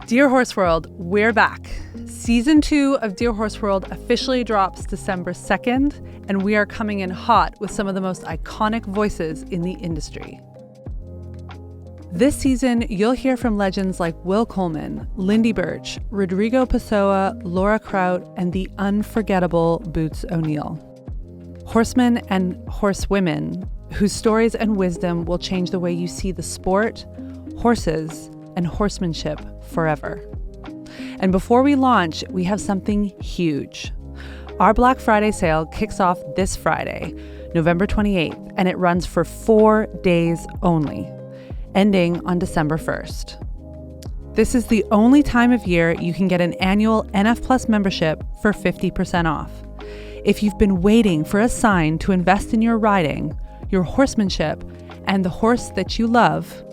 Dear Horse World, we're back. Season 2 of Dear Horse World officially drops December 2nd, and we are coming in hot with some of the most iconic voices in the industry. This season, you'll hear from legends like Will Coleman, Lindy Birch, Rodrigo Pessoa, Laura Kraut, and the unforgettable Boots O'Neill. Horsemen and horsewomen whose stories and wisdom will change the way you see the sport, horses, and horsemanship forever. And before we launch, we have something huge. Our Black Friday sale kicks off this Friday, November 28th, and it runs for 4 days only, ending on December 1st. This is the only time of year you can get an annual NF Plus membership for 50% off. If you've been waiting for a sign to invest in your riding, your horsemanship, and the horse that you love,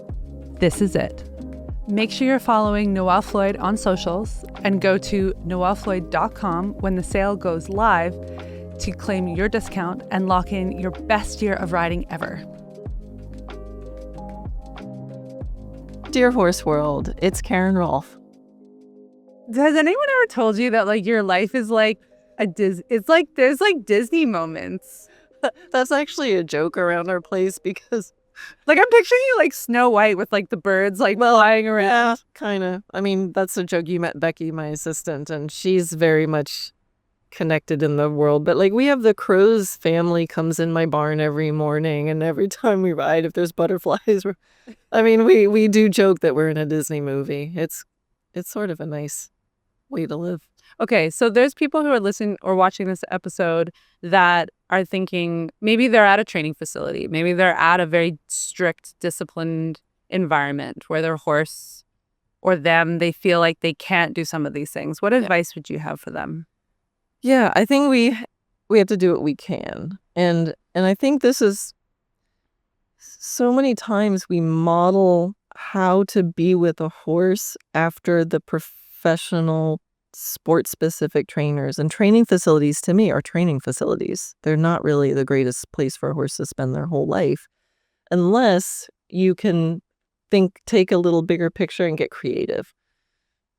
this is it. Make sure you're following Noelle Floyd on socials and go to noellefloyd.com when the sale goes live to claim your discount and lock in your best year of riding ever. Dear Horse World, it's Karen Rolf. Has anyone ever told you that like your life is like it's like there's like Disney moments? That's actually a joke around our place because like I'm picturing you like Snow White with like the birds like flying around. Yeah, kind of. I mean, that's a joke. You met Becky, my assistant, and she's very much connected in the world. But like we have the Crows family comes in my barn every morning, and every time we ride, if there's butterflies, we do joke that we're in a Disney movie. It's sort of a nice way to live. Okay, so there's people who are listening or watching this episode that are thinking maybe they're at a training facility. Maybe they're at a very strict, disciplined environment where their horse or them, they feel like they can't do some of these things. What advice would you have for them? Yeah, I think we have to do what we can. And I think this is so many times we model how to be with a horse after the professional sport-specific trainers, and training facilities to me are training facilities. They're not really the greatest place for a horse to spend their whole life unless you can take a little bigger picture and get creative,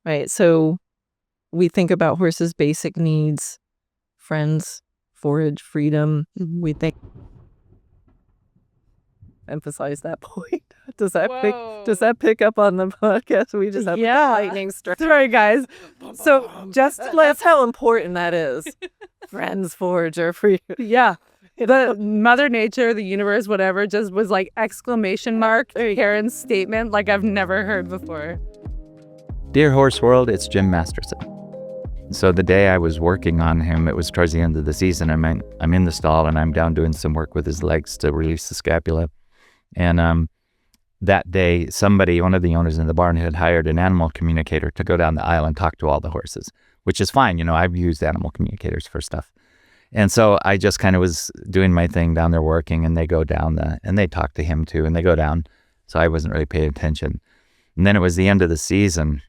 right? So we think about horses' basic needs, friends, forage, freedom. We think emphasize that point. Does that pick up on the podcast? We just have lightning strike. Sorry, guys. So that's how important that is. Friends, forager, free. Yeah. The Mother Nature, the universe, whatever, just was like exclamation mark Karen's statement like I've never heard before. Dear Horse World, it's Jim Masterson. So the day I was working on him, it was towards the end of the season. I'm in the stall and I'm down doing some work with his legs to release the scapula. And that day, one of the owners in the barn had hired an animal communicator to go down the aisle and talk to all the horses, which is fine. You know, I've used animal communicators for stuff. And so I just kind of was doing my thing down there working, and they go down and they talk to him too, and they go down. So I wasn't really paying attention. And then it was the end of the season.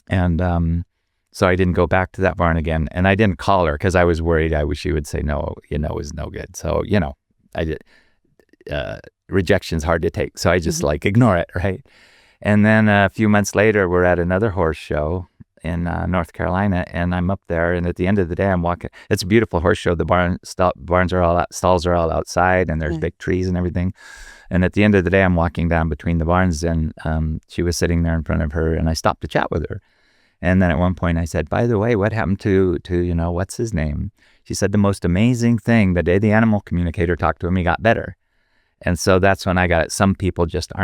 And so I didn't go back to that barn again. And I didn't call her because I was worried she would say no, it was no good. So, I did. Rejection's hard to take, so I just ignore it, right? And then a few months later, we're at another horse show in North Carolina, and I'm up there, and at the end of the day, I'm walking. It's a beautiful horse show. The stalls are all outside, and there's big trees and everything. And at the end of the day, I'm walking down between the barns, and she was sitting there in front of her, and I stopped to chat with her. And then at one point, I said, "By the way, what happened to what's his name?" She said, "The most amazing thing, the day the animal communicator talked to him, he got better." And so that's when I got it. Some people just you're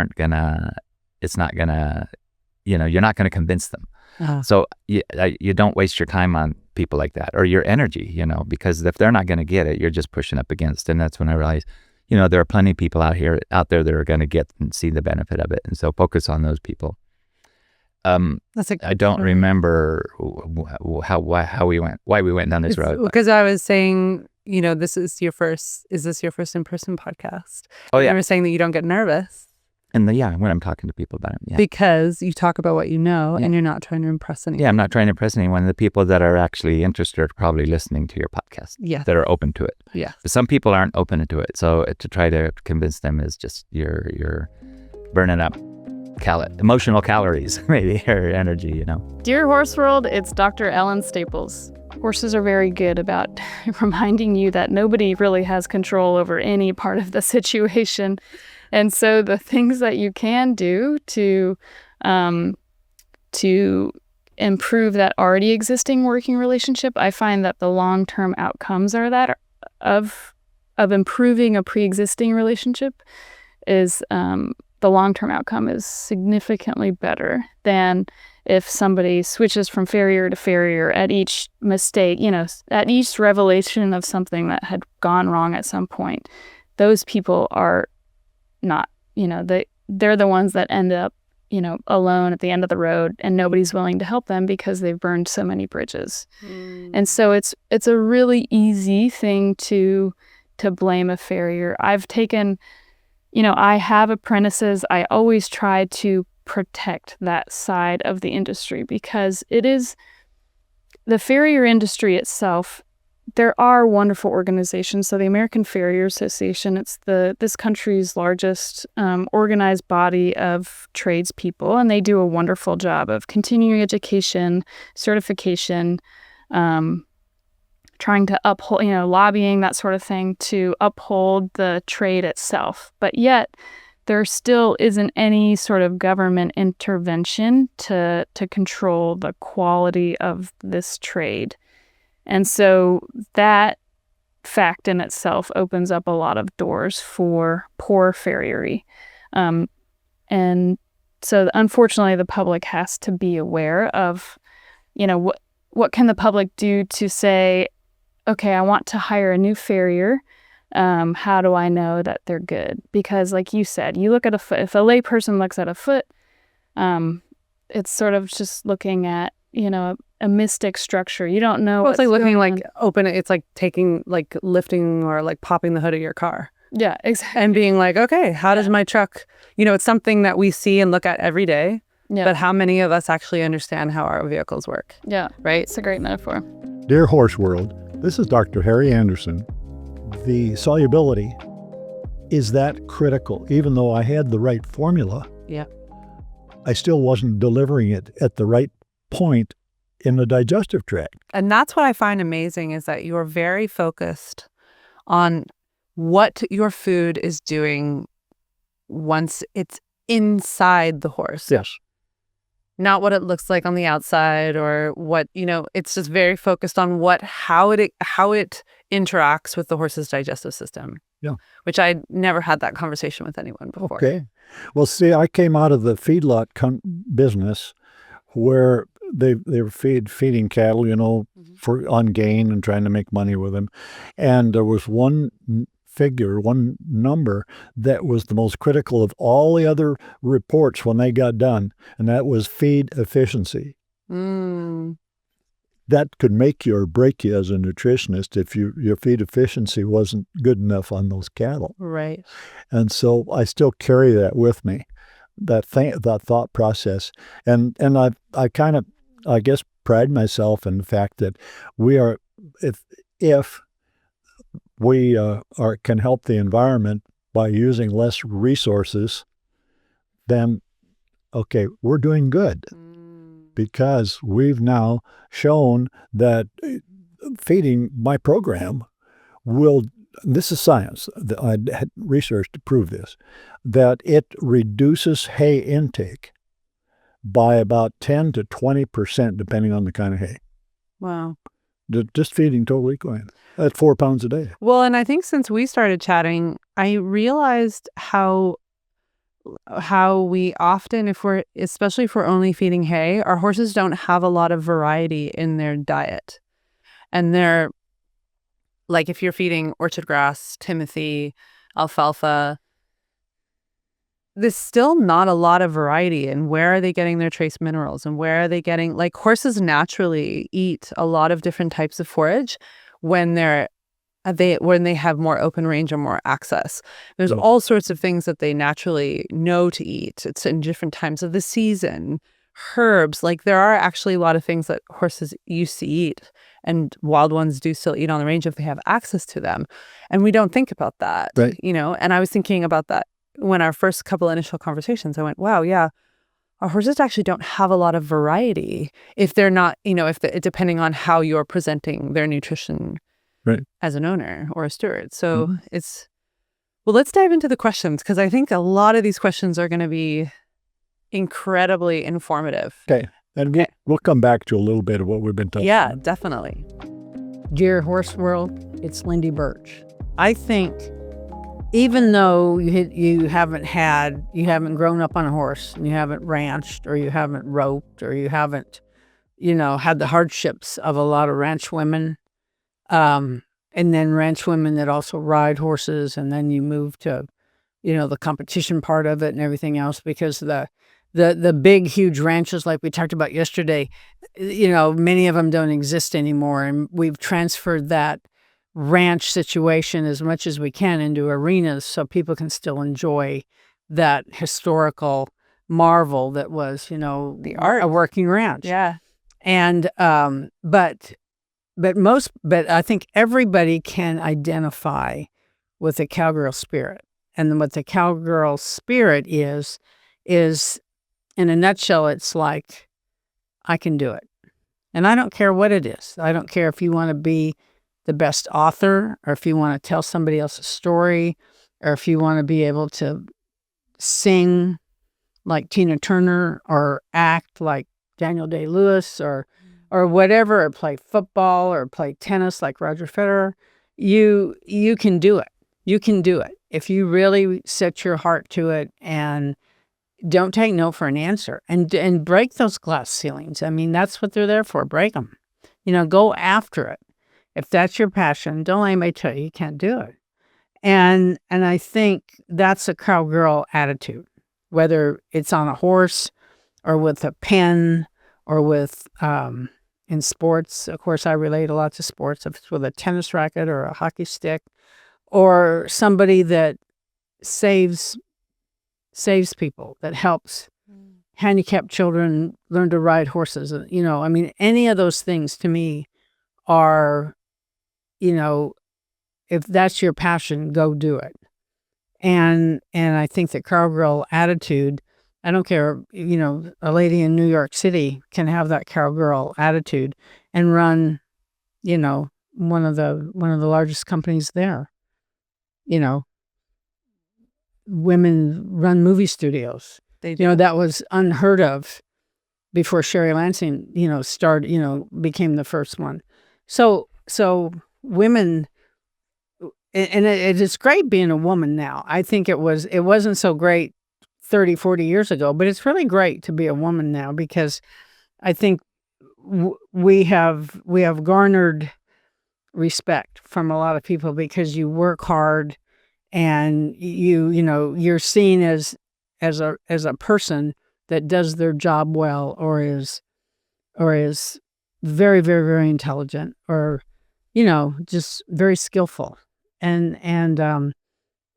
not going to convince them. Uh-huh. So you don't waste your time on people like that or your energy, because if they're not going to get it, you're just pushing up against. And that's when I realized, there are plenty of people out there that are going to get and see the benefit of it. And so focus on those people. I don't remember why we went down this road. Because I was saying, is this your first in-person podcast? Oh, yeah. You were saying that you don't get nervous. And when I'm talking to people about it. Yeah. Because you talk about what you know and you're not trying to impress anyone. Yeah, I'm not trying to impress anyone. The people that are actually interested are probably listening to your podcast. Yeah. That are open to it. Yeah. But some people aren't open to it. So to try to convince them is just you're burning up. emotional calories, maybe, or energy, you know. Dear Horse World, it's Dr. Ellen Staples. Horses are very good about reminding you that nobody really has control over any part of the situation. And so the things that you can do to improve that already existing working relationship, I find that the long-term outcomes are that of improving a pre-existing relationship is the long-term outcome is significantly better than if somebody switches from farrier to farrier at each mistake, at each revelation of something that had gone wrong at some point. Those people are not, they're the ones that end up, alone at the end of the road, and nobody's willing to help them because they've burned so many bridges. And so it's a really easy thing to blame a farrier. I've taken, I have apprentices. I always try to protect that side of the industry because it is the farrier industry itself. There are wonderful organizations. So the American Farrier Association, it's this country's largest organized body of tradespeople, and they do a wonderful job of continuing education, certification, trying to uphold, lobbying, that sort of thing, to uphold the trade itself. But yet, there still isn't any sort of government intervention to control the quality of this trade. And so that fact in itself opens up a lot of doors for poor farriery. And so unfortunately, the public has to be aware of, what can the public do to say, okay, I want to hire a new farrier. How do I know that they're good? Because like you said, you look at a foot, if a lay person looks at a foot, it's sort of just looking at, a mystic structure. You don't know. Well, it's like looking like open. It's like taking, like lifting or like popping the hood of your car. Yeah, exactly. And being like, okay, how does my truck, it's something that we see and look at every day. Yeah. But how many of us actually understand how our vehicles work? Yeah. Right? It's a great metaphor. Dear Horse World, this is Dr. Harry Anderson. The solubility, is that critical? Even though I had the right formula, yeah, I still wasn't delivering it at the right point in the digestive tract. And that's what I find amazing, is that you're very focused on what your food is doing once it's inside the horse. Yes. Not what it looks like on the outside, or what, it's just very focused on how it interacts with the horse's digestive system. Yeah. Which I never had that conversation with anyone before. Okay. Well, see, I came out of the feedlot business where they were feeding cattle, for on gain and trying to make money with them. And there was one number that was the most critical of all the other reports when they got done, and that was feed efficiency. That could make you or break you as a nutritionist if your feed efficiency wasn't good enough on those cattle. Right. And so I still carry that with me, that thought process. And I kind of, I guess, pride myself in the fact that we are, if we can help the environment by using less resources, then, okay, we're doing good. Because we've now shown that feeding my program will, this is science, I had research to prove this, that it reduces hay intake by about 10 to 20%, depending on the kind of hay. Wow. Just feeding total equine at 4 pounds a day. Well, and I think since we started chatting, I realized how we often, especially if we're only feeding hay, our horses don't have a lot of variety in their diet. And they're, like, if you're feeding orchard grass, timothy, alfalfa, there's still not a lot of variety in where are they getting their trace minerals, and where are they getting, like, horses naturally eat a lot of different types of forage when they have more open range or more access. There's all sorts of things that they naturally know to eat. It's in different times of the season. Herbs, like, there are actually a lot of things that horses used to eat, and wild ones do still eat on the range if they have access to them. And we don't think about that, right. And I was thinking about that when our first couple initial conversations. I went, wow, yeah, our horses actually don't have a lot of variety if they're not, depending on how you're presenting their nutrition as an owner or a steward. So well, let's dive into the questions, because I think a lot of these questions are going to be incredibly informative. Okay. And we'll come back to a little bit of what we've been talking Yeah, about. definitely. Dear Horse World, it's Lindy Birch. I think even though you haven't grown up on a horse, and you haven't ranched, or you haven't roped, or you haven't, had the hardships of a lot of ranch women, and then ranch women that also ride horses, and then you move to, the competition part of it and everything else, because the big, huge ranches like we talked about yesterday, many of them don't exist anymore, and we've transferred that ranch situation as much as we can into arenas so people can still enjoy that historical marvel that was, The art. a working ranch. Yeah. And but I think everybody can identify with the cowgirl spirit. And what the cowgirl spirit is in a nutshell, it's like, I can do it. And I don't care what it is. I don't care if you want to be the best author, or if you want to tell somebody else's story, or if you want to be able to sing like Tina Turner, or act like Daniel Day-Lewis, or whatever, or play football or play tennis like Roger Federer. You can do it. You can do it if you really set your heart to it and don't take no for an answer, and break those glass ceilings. I mean, that's what they're there for. Break them. Go after it. If that's your passion, don't let anybody tell you can't do it. And I think that's a cowgirl attitude, whether it's on a horse or with a pen or with in sports. Of course, I relate a lot to sports. If it's with a tennis racket or a hockey stick, or somebody that saves people, that helps handicapped children learn to ride horses. Any of those things to me are, if that's your passion, go do it. And I think the cowgirl attitude, I don't care, a lady in New York City can have that cowgirl attitude and run, one of the largest companies there. Women run movie studios. They do. That was unheard of before Sherry Lansing, became the first one. So women, and it is great being a woman now. I think it wasn't so great 30, 40 years ago, but it's really great to be a woman now, because I think we have garnered respect from a lot of people, because you work hard, and you're seen as a person that does their job well, or is very, very, very intelligent, or just very skillful, and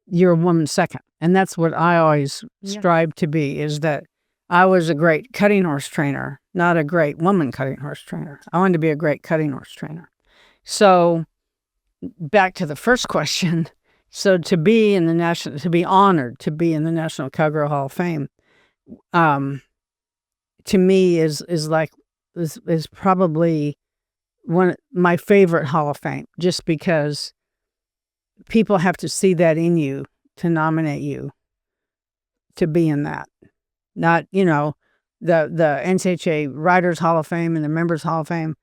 you're a woman second. And that's what I always strive to be, is that I was a great cutting horse trainer, not a great woman cutting horse trainer. I wanted to be a great cutting horse trainer. So back to the first question. So to be honored to be in the National Cowgirl Hall of Fame, to me is probably my favorite Hall of Fame, just because people have to see that in you to nominate you to be in that. Not, the NCHA Riders Hall of Fame and the Members Hall of Fame.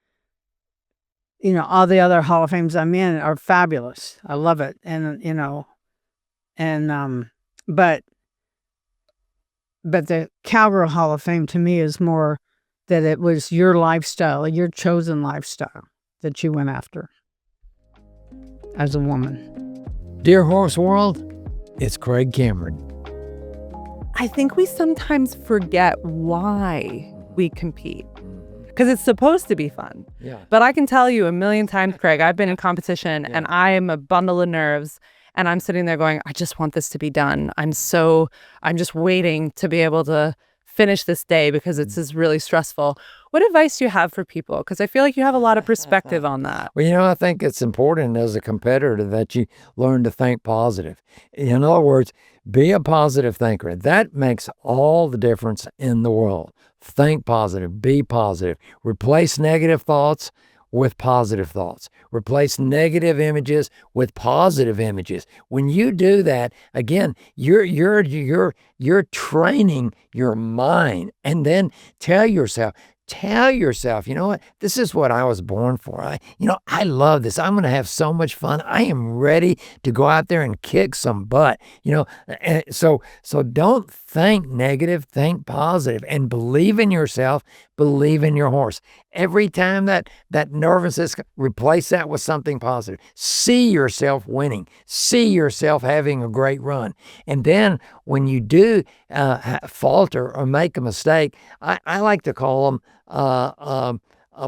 All the other Hall of Fames I'm in are fabulous. I love it. And, but the Cowgirl Hall of Fame to me is more that it was your lifestyle, your chosen lifestyle that you went after as a woman. Dear Horse World, it's Craig Cameron. I think we sometimes forget why we compete, because it's supposed to be fun. Yeah. But I can tell you a million times, Craig, I've been in competition and I am a bundle of nerves, and I'm sitting there going, I just want this to be done. I'm just waiting to be able to finish this day because it's just really stressful. What advice do you have for people? Because I feel like you have a lot of perspective on that. Well, I think it's important as a competitor that you learn to think positive. In other words, be a positive thinker. That makes all the difference in the world. Think positive, be positive. Replace negative thoughts with positive thoughts. Replace negative images with positive images. When you do that, again, you're training your mind. And then tell yourself, you know what? This is what I was born for. I love this. I'm going to have so much fun. I am ready to go out there and kick some butt. So don't think negative, think positive, and believe in yourself, believe in your horse. Every time that nervousness, replace that with something positive. See yourself winning. See yourself having a great run. And then when you do falter or make a mistake, I like to call them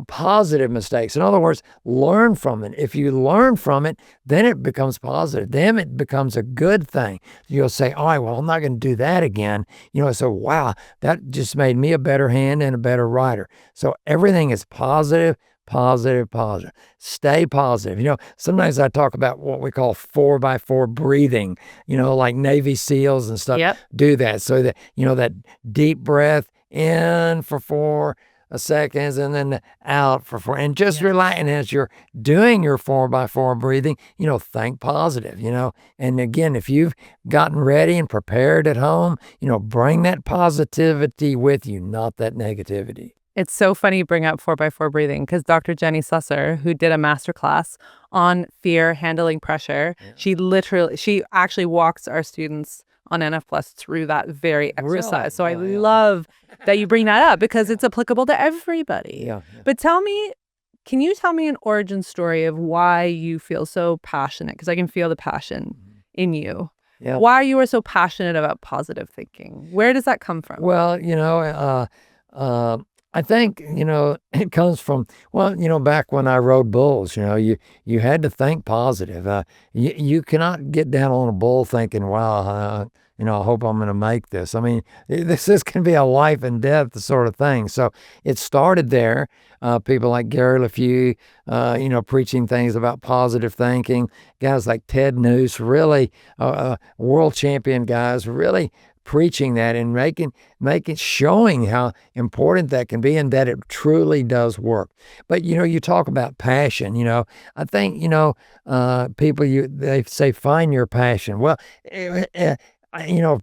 positive mistakes. In other words, learn from it. If you learn from it, then it becomes positive. Then it becomes a good thing. You'll say, all right, well, I'm not going to do that again. So wow, that just made me a better hand and a better rider. So everything is positive, positive, positive. Stay positive. Sometimes I talk about what we call 4x4 breathing, like Navy SEALs and stuff. Yep. Do that. So that, that deep breath in for 4 seconds and then out for 4, and just relax. And as you're doing your 4x4 breathing, think positive, and again, if you've gotten ready and prepared at home, bring that positivity with you, not that negativity. It's so funny you bring up 4x4 breathing because Dr. Jenny Susser, who did a masterclass on fear, handling pressure, she actually walks our students on NF Plus through that very exercise. Really? So I love that you bring that up because it's applicable to everybody. Yeah. But can you tell me an origin story of why you feel so passionate? Because I can feel the passion in you. Yeah. Why you are so passionate about positive thinking? Where does that come from? Well, I think, it comes from, back when I rode bulls, you had to think positive. You cannot get down on a bull thinking, wow, I hope I'm going to make this. I mean, this can be a life and death sort of thing. So it started there. People like Gary LeFew, preaching things about positive thinking. Guys like Ted Noose, really world champion guys, really preaching that and showing how important that can be and that it truly does work. But you talk about passion. I think people they say find your passion. Well,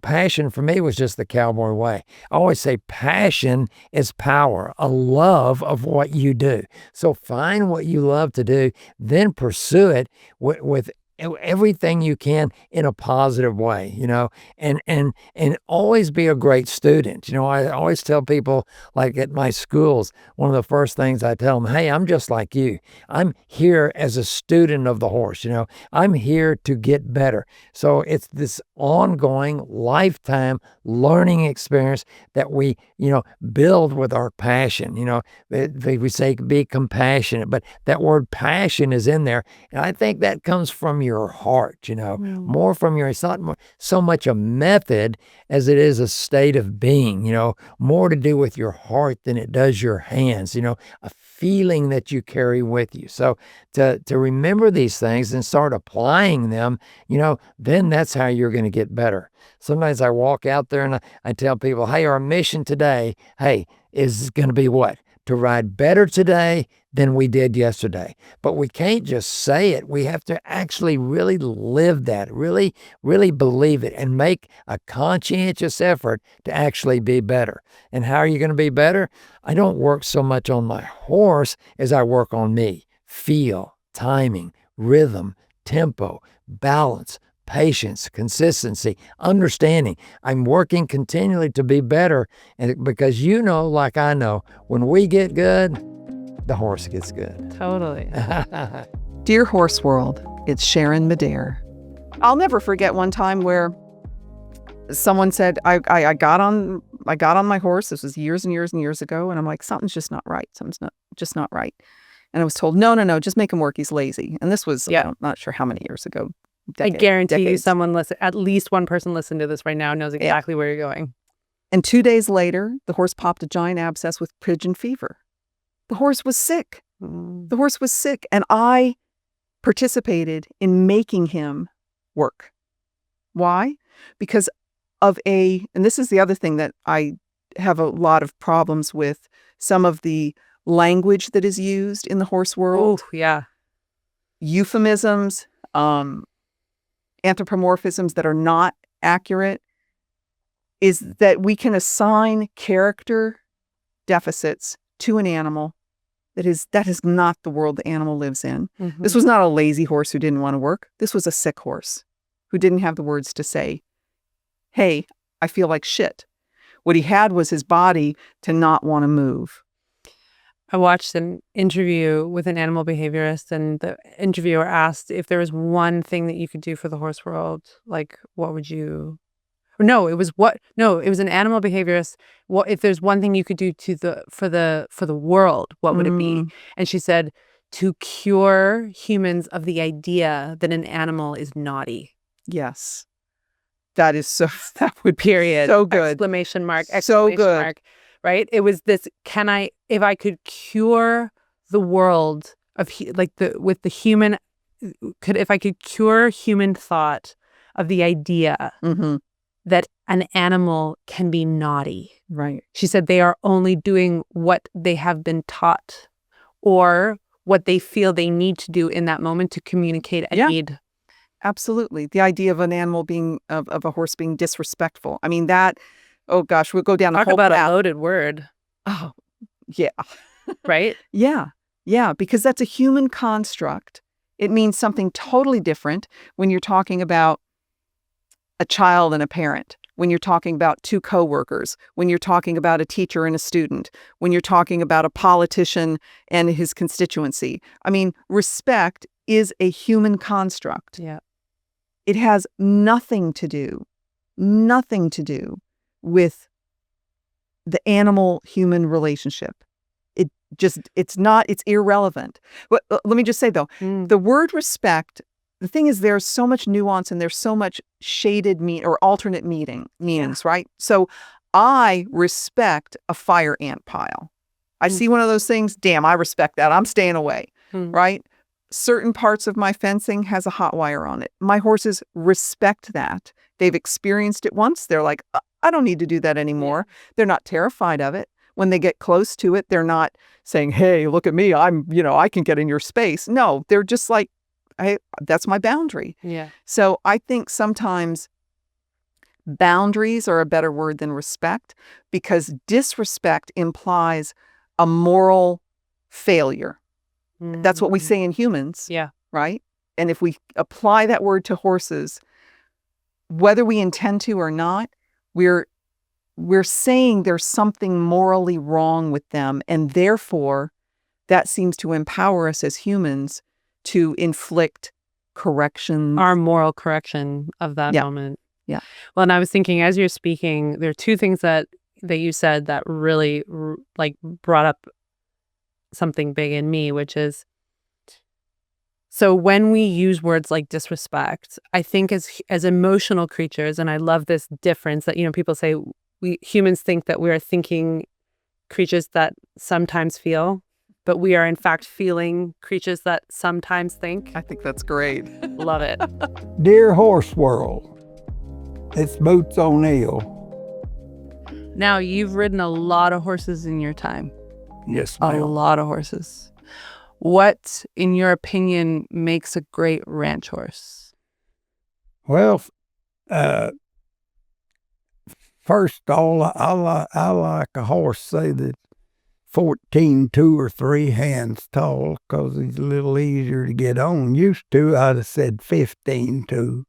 passion for me was just the cowboy way. I always say passion is power, a love of what you do. So find what you love to do, then pursue it with everything you can in a positive way, and always be a great student. I always tell people, like at my schools, one of the first things I tell them, hey, I'm just like you. I'm here as a student of the horse. I'm here to get better. So it's this ongoing lifetime learning experience that we, build with our passion. We say be compassionate, but that word passion is in there. And I think that comes from your heart, more from it's not so much a method as it is a state of being, more to do with your heart than it does your hands, a feeling that you carry with you. So to remember these things and start applying them, then that's how you're going to get better. Sometimes I walk out there and I tell people, hey, our mission today, is going to be what? To ride better today than we did yesterday. But we can't just say it. We have to actually really live that, really, really believe it, and make a conscientious effort to actually be better. And how are you going to be better? I don't work so much on my horse as I work on me. Feel, timing, rhythm, tempo, balance, patience, consistency, understanding. I'm working continually to be better, and because like I know, when we get good, the horse gets good. Totally. Dear Horse World, it's Sharon Maadere. I'll never forget one time where someone said, I got on my horse. This was years and years and years ago. And I'm like, something's just not right. Just not right. And I was told, no, just make him work. He's lazy. And this was, I'm not sure how many years ago. I guarantee you at least one person listening to this right now knows exactly where you're going. And 2 days later, the horse popped a giant abscess with pigeon fever. The horse was sick. The horse was sick. And I participated in making him work. Why? Because and this is the other thing that I have a lot of problems with, some of the language that is used in the horse world. Oh, yeah. Euphemisms, anthropomorphisms that are not accurate, is that we can assign character deficits to an animal that is not the world the animal lives in. Mm-hmm. This was not a lazy horse who didn't want to work. This was a sick horse who didn't have the words to say, hey, I feel like shit. What he had was his body to not want to move. I watched an interview with an animal behaviorist, and the interviewer asked if there was one thing that you could do for the horse world, like what would you? No, it was an animal behaviorist. What if there's one thing you could do for the world? What would it be? And she said, to cure humans of the idea that an animal is naughty. Yes, that is so. That would be Period. so good. Exclamation mark. So good. Mark. Right? It was this. If I could cure the world of if I could cure human thought of the idea that an animal can be naughty. Right. She said they are only doing what they have been taught or what they feel they need to do in that moment to communicate a need. Absolutely. The idea of an animal of a horse being disrespectful. I mean, that, oh gosh, we'll go down the whole Talk about path. a loaded word. Oh, yeah. Right? Yeah. Yeah. Because that's a human construct. It means something totally different when you're talking about a child and a parent, when you're talking about two coworkers, when you're talking about a teacher and a student, when you're talking about a politician and his constituency. I mean, respect is a human construct. Yeah. It has nothing to do with the animal-human relationship. It's irrelevant. But let me just say though, the word respect, the thing is, there's so much nuance and there's so much shaded or alternate meanings, right? So I respect a fire ant pile. I see one of those things, damn, I respect that. I'm staying away, right? Certain parts of my fencing has a hot wire on it. My horses respect that. They've experienced it once. They're like, I don't need to do that anymore. They're not terrified of it. When they get close to it, they're not saying, hey, look at me. I can get in your space. No, they're just like, that's my boundary. Yeah. So I think sometimes boundaries are a better word than respect, because disrespect implies a moral failure. That's what we say in humans. Yeah. Right? And if we apply that word to horses, whether we intend to or not, we're saying there's something morally wrong with them. And therefore, that seems to empower us as humans to inflict correction. Our moral correction of that moment. Yeah. Well, and I was thinking as you're speaking, there are two things that you said that really brought up something big in me, which is, so when we use words like disrespect, I think as emotional creatures, and I love this difference that, people say we humans think that we are thinking creatures that sometimes feel, but we are in fact feeling creatures that sometimes think. I think that's great. Love it. Dear Horse World, it's Boots O'Neill. Now, you've ridden a lot of horses in your time. Yes, A ma'am. lot of horses. What, in your opinion, makes a great ranch horse? Well, first of all, I like a horse, say that 14, 2 or 3 hands tall, because he's a little easier to get on. Used to, I'd have said 15, 2,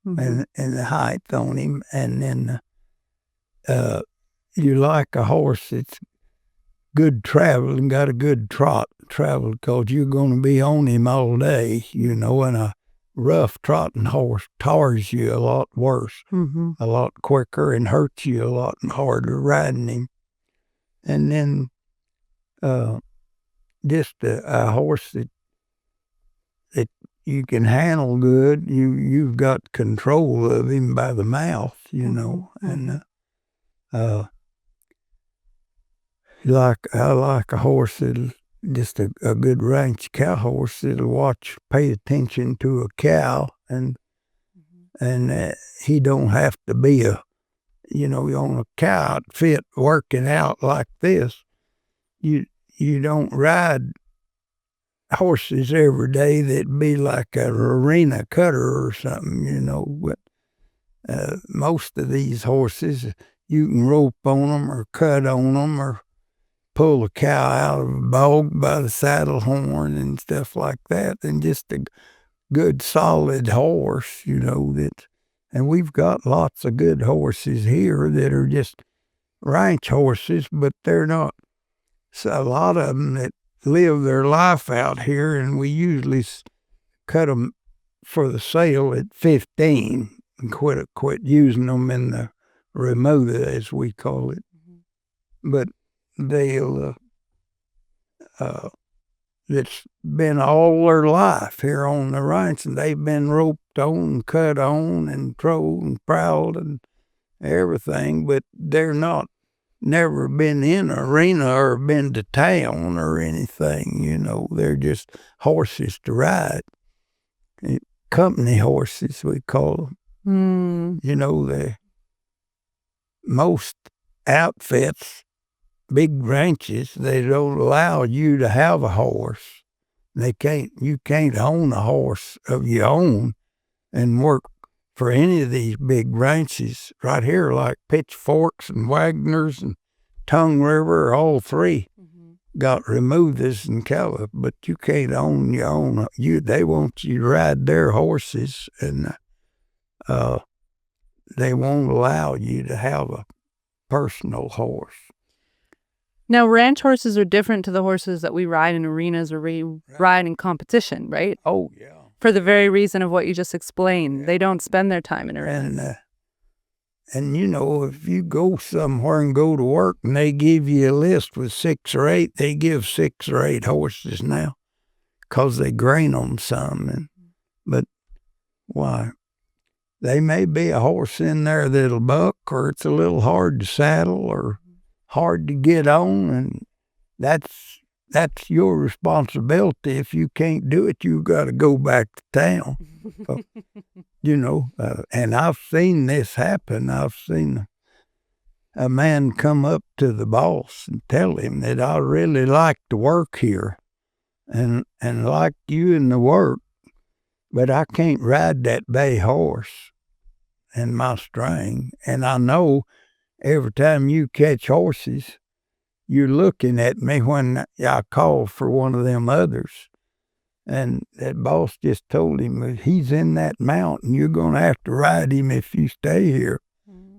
and the height on him. And then you like a horse that's good travel and got a good trot travel, because you're going to be on him all day, and a rough trotting horse tires you a lot worse, a lot quicker, and hurts you a lot harder riding him. And then just a horse that you can handle good, you've got control of him by the mouth, and I like a horse that'll just a good ranch cow horse that'll pay attention to a cow, and he don't have to be on a cow outfit working out like this. You don't ride horses every day that'd be like an arena cutter or something, but most of these horses, you can rope on them or cut on them or pull a cow out of a bog by the saddle horn and stuff like that, and just a good solid horse, and we've got lots of good horses here that are just ranch horses, but they're not. So a lot of them that live their life out here, and we usually cut them for the sale at 15 and quit using them in the remuda, as we call it. But they'll it's been all their life here on the ranch, and they've been roped on, cut on, and trod and prowled and everything, but they're never been in an arena or been to town or anything, they're just horses to ride. Company horses, we call them. They most outfits, big ranches, they don't allow you to have a horse. You can't own a horse of your own and work for any of these big ranches right here, like Pitchforks and Wagner's and Tongue River, all three got remudas and cattle, but you can't own your own. They want you to ride their horses, and they won't allow you to have a personal horse. Now, ranch horses are different to the horses that we ride in arenas or ride in competition, right? Oh, yeah. For the very reason of what you just explained. Yeah. They don't spend their time in arenas. And if you go somewhere and go to work and they give you a list with 6 or 8, they give 6 or 8 horses now because they grain them some. But why? They may be a horse in there that'll buck, or it's a little hard to saddle or hard to get on, and that's your responsibility. If you can't do it, you got to go back to town. And I've seen this happen. I've seen a man come up to the boss and tell him that I really like to work here and like you in the work, but I can't ride that bay horse in my string. And I know every time you catch horses, you're looking at me when I call for one of them others. And that boss just told him, he's in that mountain. You're going to have to ride him if you stay here.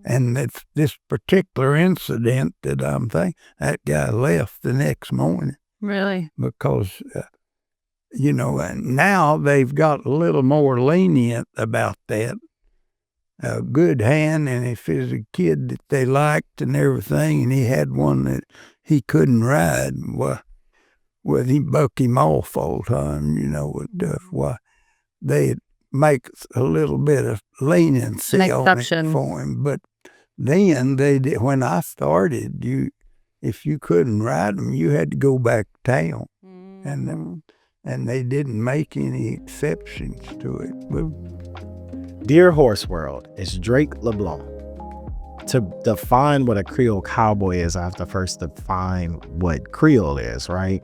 And it's this particular incident that I'm thinking, that guy left the next morning. Really? Because, and now they've got a little more lenient about that. A good hand, and if it's a kid that they liked and everything, and he had one that he couldn't ride, well, he buck him off all the time, they make a little bit of leniency on it for him. But then they did, when I started, if you couldn't ride them, you had to go back to town, and they didn't make any exceptions to it. But Dear Horse World, it's Drake LeBlanc. To define what a Creole Cowboy is, I have to first define what Creole is, right?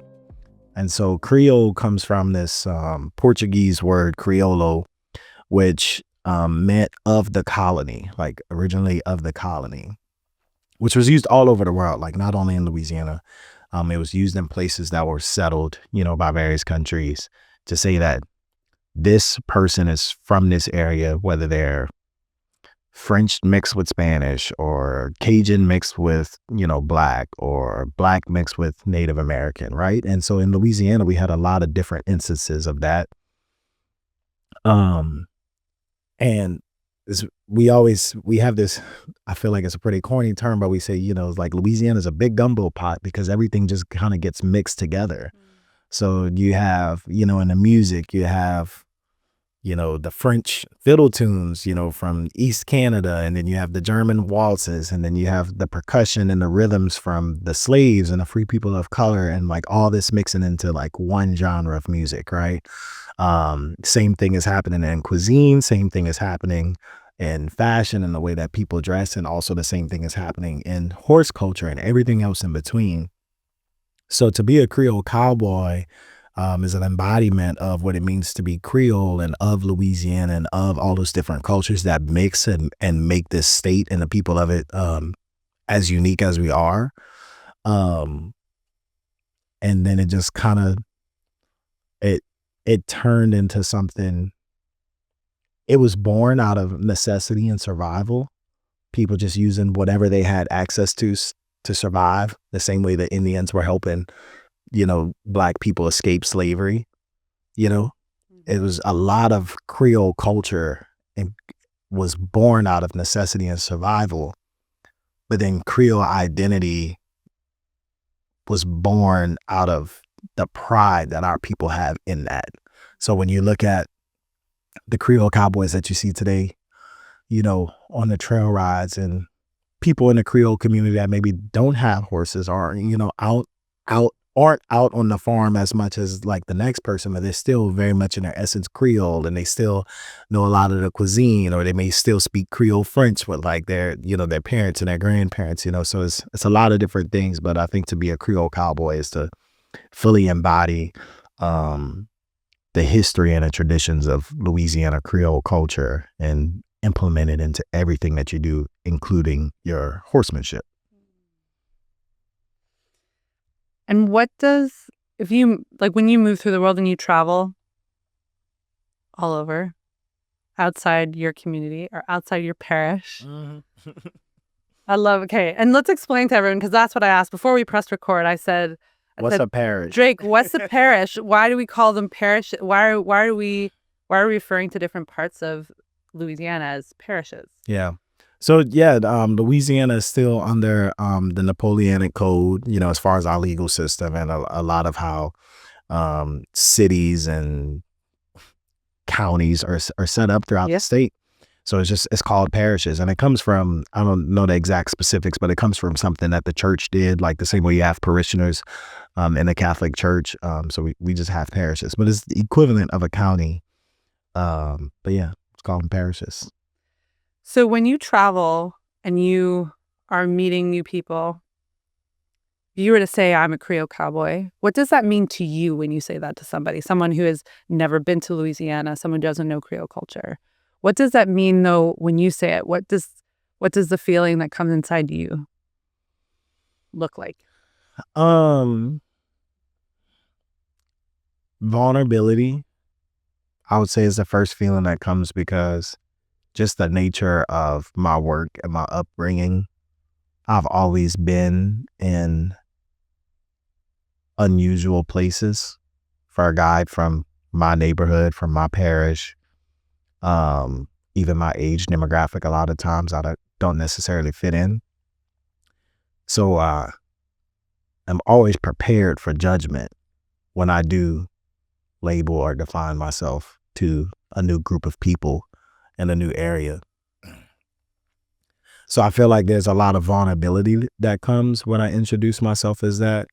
And so Creole comes from this Portuguese word criollo, which meant of the colony, like originally of the colony, which was used all over the world, like not only in Louisiana. It was used in places that were settled, by various countries, to say that this person is from this area, whether they're French mixed with Spanish or Cajun mixed with, Black, or Black mixed with Native American, right? And so in Louisiana, we had a lot of different instances of that. And we have this, I feel like it's a pretty corny term, but we say, like Louisiana's a big gumbo pot because everything just kind of gets mixed together. So you have, in the music, you have, the French fiddle tunes, from East Canada, and then you have the German waltzes, and then you have the percussion and the rhythms from the slaves and the free people of color, and like all this mixing into like one genre of music, right? Same thing is happening in cuisine, same thing is happening in fashion and the way that people dress, and also the same thing is happening in horse culture and everything else in between. So to be a Creole cowboy is an embodiment of what it means to be Creole and of Louisiana and of all those different cultures that mix and make this state and the people of it as unique as we are. And then it just kind of, it turned into something. It was born out of necessity and survival. People just using whatever they had access to survive, the same way the Indians were helping, Black people escape slavery. It was a lot of Creole culture and was born out of necessity and survival. But then Creole identity was born out of the pride that our people have in that. So when you look at the Creole cowboys that you see today, on the trail rides, and people in the Creole community that maybe don't have horses or, aren't out on the farm as much as like the next person, but they're still very much in their essence Creole, and they still know a lot of the cuisine, or they may still speak Creole French with like their, their parents and their grandparents, so it's a lot of different things. But I think to be a Creole cowboy is to fully embody the history and the traditions of Louisiana Creole culture and implement it into everything that you do, including your horsemanship. And what does, if you, like when you move through the world and you travel all over, outside your community or outside your parish, okay. And let's explain to everyone, because that's what I asked before we pressed record. I said, What's a parish? Drake, what's a parish? Why do we call them parish? Why are we referring to different parts of Louisiana as parishes? Yeah. So Louisiana is still under the Napoleonic Code, as far as our legal system, and a lot of how cities and counties are set up throughout the state. So it's called parishes, and it comes from, I don't know the exact specifics, but it comes from something that the church did, like the same way you have parishioners in the Catholic Church. So we just have parishes, but it's the equivalent of a county. But yeah, it's called parishes. So when you travel and you are meeting new people, if you were to say, I'm a Creole cowboy, what does that mean to you when you say that to somebody? Someone who has never been to Louisiana, someone who doesn't know Creole culture. What does that mean, though, when you say it? What does the feeling that comes inside you look like? Vulnerability, I would say, is the first feeling that comes, because just the nature of my work and my upbringing, I've always been in unusual places for a guy from my neighborhood, from my parish, even my age demographic. A lot of times I don't necessarily fit in. So I'm always prepared for judgment when I do label or define myself to a new group of people in a new area. So I feel like there's a lot of vulnerability that comes when I introduce myself as that.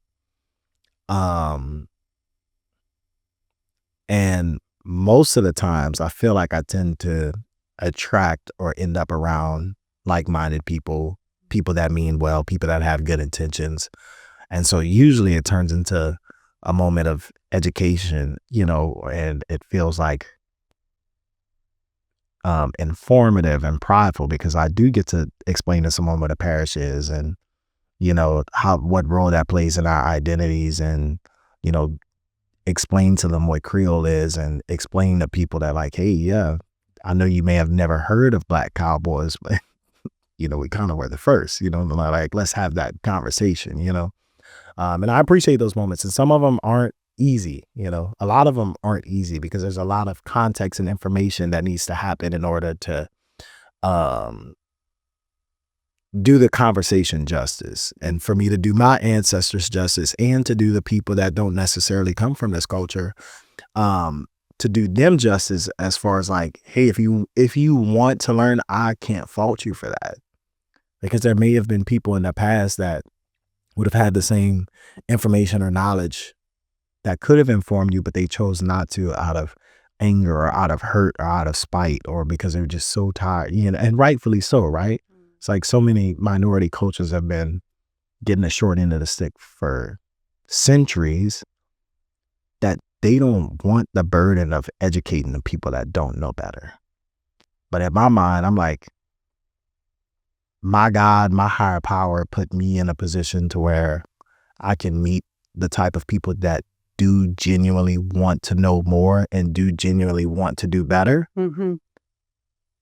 And most of the times I feel like I tend to attract or end up around like-minded people that mean well, people that have good intentions. And so usually it turns into a moment of education, and it feels like informative and prideful, because I do get to explain to someone what a parish is, and what role that plays in our identities, and explain to them what Creole is, and explain to people that, like, hey, yeah, I know you may have never heard of Black cowboys, but we kind of were the first, like, let's have that conversation, and I appreciate those moments, and some of them aren't easy. A lot of them aren't easy, because there's a lot of context and information that needs to happen in order to do the conversation justice, and for me to do my ancestors justice, and to do the people that don't necessarily come from this culture to to do them justice as far as like, hey, if you want to learn, I can't fault you for that. Because there may have been people in the past that would have had the same information or knowledge that could have informed you, but they chose not to out of anger or out of hurt or out of spite or because they're just so tired, and rightfully so, right? It's like so many minority cultures have been getting the short end of the stick for centuries that they don't want the burden of educating the people that don't know better. But in my mind, I'm like, my God, my higher power put me in a position to where I can meet the type of people that do genuinely want to know more and do genuinely want to do better. Mm-hmm.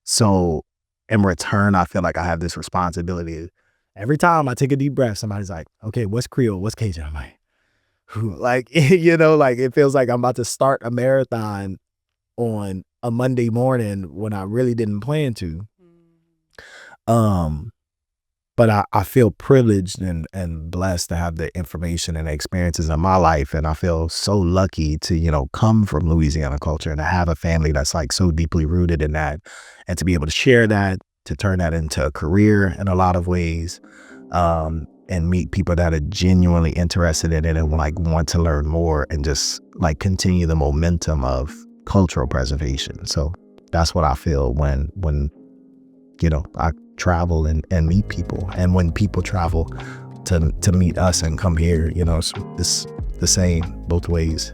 So in return, I feel like I have this responsibility. Every time I take a deep breath, somebody's like, okay, what's Creole? What's Cajun? I'm like, like, like it feels like I'm about to start a marathon on a Monday morning when I really didn't plan to. But I feel privileged and blessed to have the information and experiences in my life. And I feel so lucky to, come from Louisiana culture and to have a family that's like so deeply rooted in that and to be able to share that, to turn that into a career in a lot of ways, and meet people that are genuinely interested in it and like want to learn more and just like continue the momentum of cultural preservation. So that's what I feel when I travel and meet people, and when people travel to meet us and come here, it's the same both ways.